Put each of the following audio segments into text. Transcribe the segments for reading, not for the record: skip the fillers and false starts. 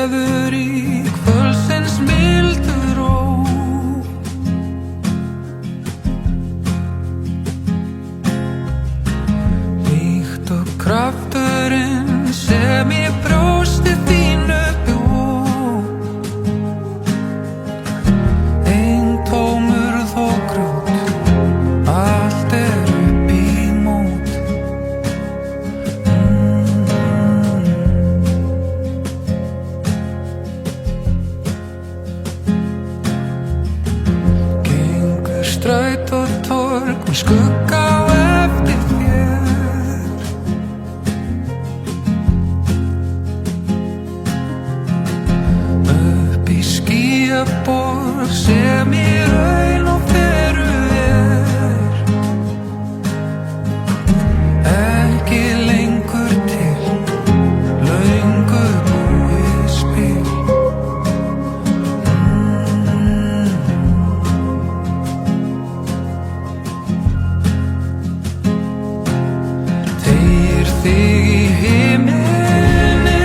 sefur í kvöldsins mildu ró. Líkt og krafturinn sem í brjósti þínu bjó. Eintómur þó grjót, allt upp í mót. Gengur stræt og torg með skugga á eftir þér. Upp í skýjaborg sem í raun og veru er. Ekki lengur til, löngu búið spil. Teygir þig í himini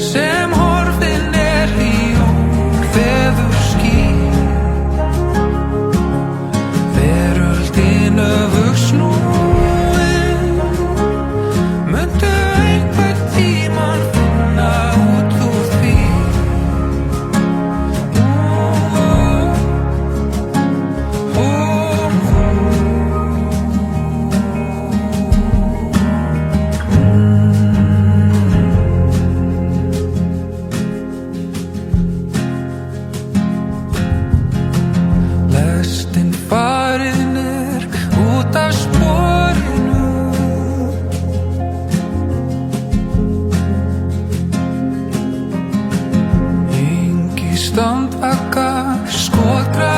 sem horfin er í óveður ský. Veröldin öfug snúin, muntu einhvern tímann finna út úr því. Lestin farin er út af sporinu. Engi standvaka, skotgrafir